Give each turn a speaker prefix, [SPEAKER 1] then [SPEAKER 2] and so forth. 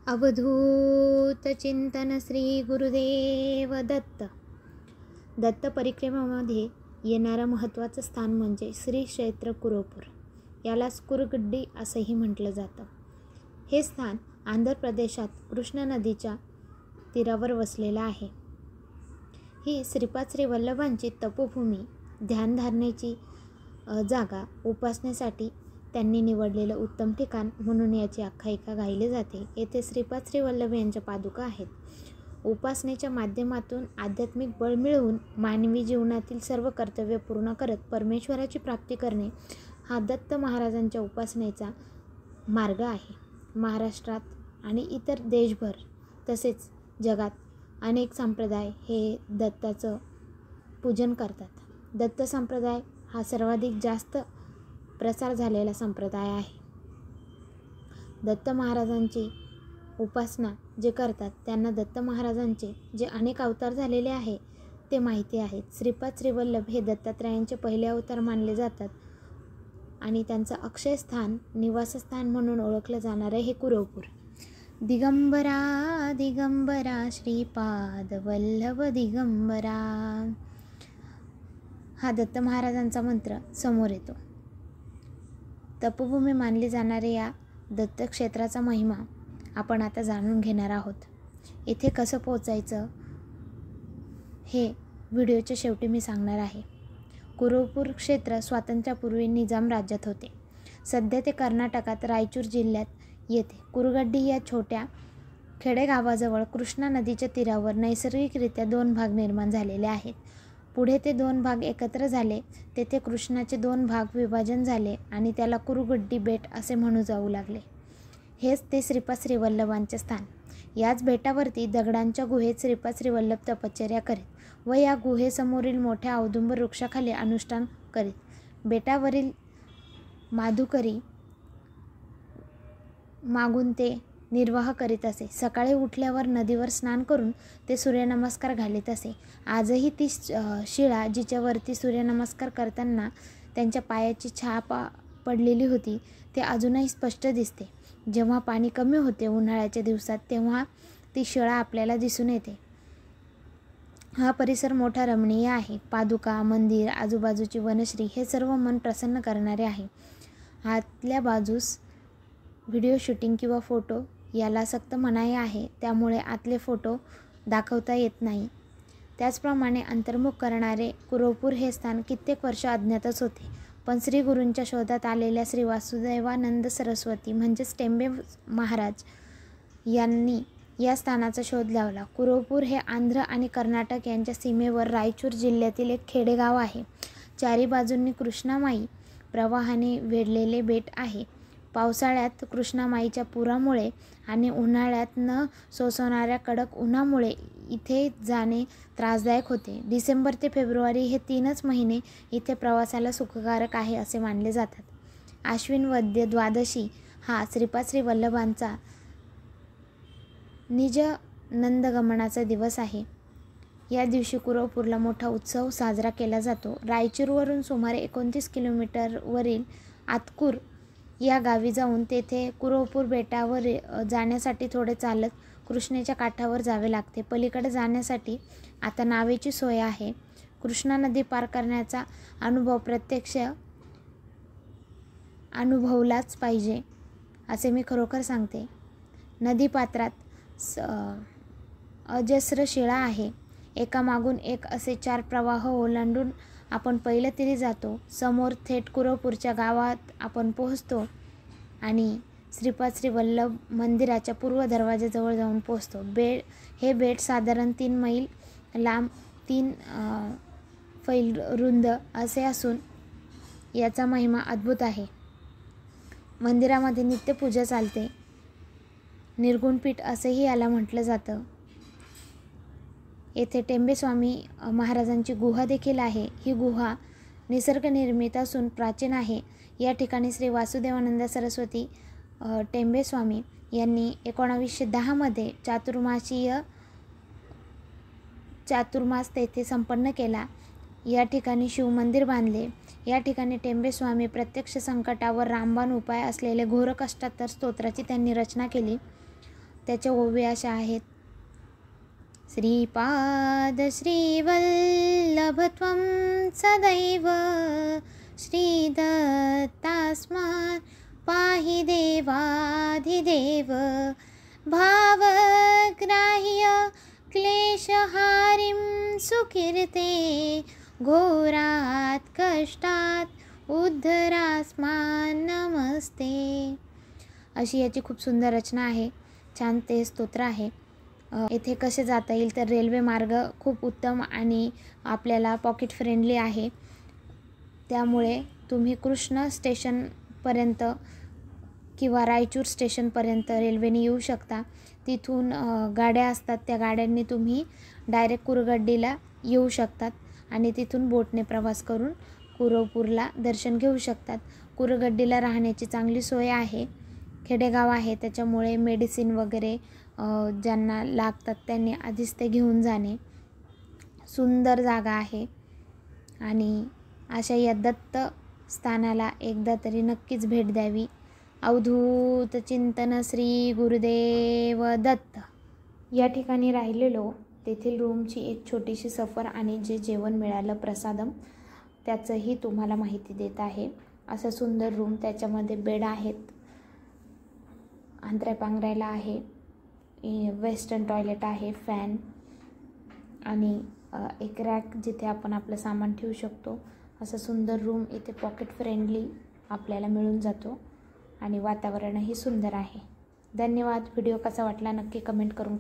[SPEAKER 1] अवधूत चिंतन श्री गुरुदेव दत्त. दत्त परिक्रमेमध्ये येणारं महत्त्वाचं स्थान म्हणजे श्री क्षेत्र कुरोपूर. यालाच कुरगड्डी असंही म्हटलं जातं. हे स्थान आंध्र प्रदेशात कृष्णा नदीच्या तीरावर वसलेलं आहे. ही श्रीपाद श्री वल्लभांची तपोभूमी, ध्यानधारणेची जागा, उपासनेसाठी त्यांनी निवडलेलं उत्तम ठिकाण म्हणून याची आख्यायिका गायली जाते. येथे श्रीपाद श्री वल्लभ यांच्या पादुका आहेत. उपासनेच्या माध्यमातून आध्यात्मिक बळ मिळवून मानवी जीवनातील सर्व कर्तव्य पूर्ण करत परमेश्वराची प्राप्ती करणे हा दत्त महाराजांच्या उपासनेचा मार्ग आहे. महाराष्ट्रात आणि इतर देशभर तसेच जगात अनेक संप्रदाय हे दत्ताचं पूजन करतात. दत्त संप्रदाय हा सर्वाधिक जास्त प्रसार झालेला संप्रदाय आहे. दत्त महाराजांची उपासना जे करतात त्यांना दत्त महाराजांचे जे अनेक अवतार झालेले आहे ते माहिती आहेत. श्रीपाद श्री वल्लभ हे दत्तात्रयांचे पहिले अवतार मानले जातात आणि त्यांचं अक्षय स्थान, निवासस्थान म्हणून ओळखलं जाणारे हे कुरोपूर. दिगंबरा दिगंबरा श्रीपाद वल्लभ दिगंबरा हा दत्त महाराजांचा मंत्र समोर येतो. तपोभूमी मानली जाणारे या दत्तक्षेत्राचा महिमा आपण आता जाणून घेणार आहोत. इथे कसं पोचायचं हे व्हिडिओच्या शेवटी मी सांगणार आहे. कुरोपूर क्षेत्र स्वातंत्र्यापूर्वी निजाम राज्यात होते. सध्या ते कर्नाटकात रायचूर जिल्ह्यात येते. कुरगड्डी या छोट्या खेडेगावाजवळ कृष्णा नदीच्या तीरावर नैसर्गिकरित्या 2 भाग निर्माण झालेले आहेत. पुढे ते 2 भाग एकत्र झाले. तेथे कृष्णाचे 2 भाग विभाजन झाले आणि त्याला कुरगड्डी बेट असे म्हणू जाऊ लागले. हेच ते श्रीपाद श्री वल्लभांचे स्थान. याच बेटावरती दगडांच्या गुहेत श्रीपाद श्री वल्लभ तपश्चर्या करीत व या गुहेसमोरील मोठ्या औदुंबर वृक्षाखाली अनुष्ठान करीत. बेटावरील माधुकरी मागून ते निर्वाह करीत असे. सकाळी उठल्यावर नदीवर स्नान करून ते सूर्यनमस्कार घालीत असे. आजही ती शिळा जिच्यावरती सूर्यनमस्कार करताना त्यांच्या पायाची छाप पडलेली होती ते अजूनही स्पष्ट दिसते. जेव्हा पाणी कमी होते उन्हाळ्याच्या दिवसात तेव्हा ती शिळा आपल्याला दिसून येते. हा परिसर मोठा रमणीय आहे. पादुका, मंदिर, आजूबाजूची वनश्री हे सर्व मन प्रसन्न करणारे आहे. आतल्या बाजूस व्हिडिओ शूटिंग किंवा फोटो याला सक्त मनाई आहे, त्यामुळे आतले फोटो दाखवता येत नाही. त्याचप्रमाणे अंतर्मुख करणारे कुरोपूर हे स्थान कित्येक वर्ष अज्ञातच होते. पण श्री गुरूंच्या शोधात आलेल्या श्री वासुदेवानंद सरस्वती म्हणजेच टेंबे महाराज यांनी या स्थानाचा शोध लावला. कुरोपूर हे आंध्र आणि कर्नाटक यांच्या सीमेवर रायचूर जिल्ह्यातील एक खेडेगाव आहे. चारी बाजूंनी कृष्णामाई प्रवाहाने वेढलेले बेट आहे. पावसाळ्यात कृष्णामाईच्या पुरामुळे आणि उन्हाळ्यात न सोसवणाऱ्या कडक उन्हामुळे इथे जाणे त्रासदायक होते. डिसेंबर ते फेब्रुवारी हे 3च महिने इथे प्रवासाला सुखकारक आहे असे मानले जातात. आश्विन वद्य द्वादशी हा श्रीपाद श्री वल्लभांचा निज नंदगमनाचा दिवस आहे. या दिवशी कुरोपूरला मोठा उत्सव साजरा केला जातो. रायचूरवरून सुमारे 29 किलोमीटरवरील आतकूर या गावी जाऊन तेथे कुरोपूर बेटावर जाण्यासाठी थोडे चालत कृष्णेच्या काठावर जावे लागते. पलीकडे जाण्यासाठी आता नावेची सोय आहे. कृष्णा नदी पार करण्याचा अनुभव प्रत्यक्ष अनुभवलाच पाहिजे असे मी खरोखर सांगते. नदीपात्रात अजस्र शिळा आहे. एकामागून एक असे 4 प्रवाह ओलांडून आपण पहिल्या तीरी जातो. समोर थेट कुरोपूरच्या गावात आपण पोहोचतो आणि श्रीपाद श्री वल्लभ मंदिराच्या पूर्व दरवाजाजवळ जाऊन पोहोचतो. हे बेट साधारण 3 मैल लांब, 3 फैल रुंद असे असून याचा महिमा अद्भुत आहे. मंदिरामध्ये नित्यपूजा चालते. निर्गुणपीठ असेही याला म्हटलं जातं. येथे टेंबेस्वामी महाराजांची गुहा देखील आहे. ही गुहा निसर्गनिर्मित असून प्राचीन आहे. या ठिकाणी श्री वासुदेवानंद सरस्वती टेंबेस्वामी यांनी 1910 मध्ये चातुर्मास तेथे संपन्न केला. या ठिकाणी शिवमंदिर बांधले. या ठिकाणी टेंबेस्वामी प्रत्यक्ष संकटावर रामबाण उपाय असलेले घोर कष्टात्तर स्तोत्राची त्यांनी रचना केली. त्याच्या ओवी अशा आहेत. श्रीपाद श्रीवल्लभत्वं सदैव श्रीदत्तास्मान् पाहि देवाधिदेव भावग्राह्य क्लेशहारिं सुकीर्ते घोरात् कष्टात् उद्धरास्मान् नमस्ते. अशी याची खूप सुंदर रचना आहे. छान ते स्तोत्र आहे. येथे कसे जाता येईल तर रेल्वे मार्ग खूप उत्तम आणि आपल्याला पॉकेट फ्रेंडली आहे. त्यामुळे तुम्ही कृष्ण स्टेशनपर्यंत किंवा रायचूर स्टेशनपर्यंत रेल्वेने येऊ शकता. तिथून गाड्या असतात, त्या गाड्यांनी तुम्ही डायरेक्ट कुरगड्डीला येऊ शकतात आणि तिथून बोटने प्रवास करून कुरोपूरला दर्शन घेऊ शकतात. कुरगड्डीला राहण्याची चांगली सोय आहे. खेडेगाव आहे त्याच्यामुळे मेडिसिन वगैरे ज्यांना लागतात त्यांनी आधीच ते घेऊन जाणे. सुंदर जागा आहे आणि अशा या दत्त स्थानाला एकदा तरी नक्कीच भेट द्यावी. अवधूत चिंतन श्री गुरुदेव दत्त. या ठिकाणी राहिलेलो तेथील रूमची एक छोटीशी सफर आणि जे जेवण मिळालं प्रसादम त्याचंही तुम्हाला माहिती देत आहे. असं सुंदर रूम, त्याच्यामध्ये बेड आहेत, अंतराय पांघरायला आहे, वेस्टर्न टॉयलेट आहे, फॅन आणि एक रॅक जिथे आपण आपलं सामान ठेवू शकतो. असं सुंदर रूम इथे पॉकेट फ्रेंडली आपल्याला मिळून जातो आणि वातावरणही सुंदर आहे. धन्यवाद. व्हिडिओ कसा वाटला नक्की कमेंट करून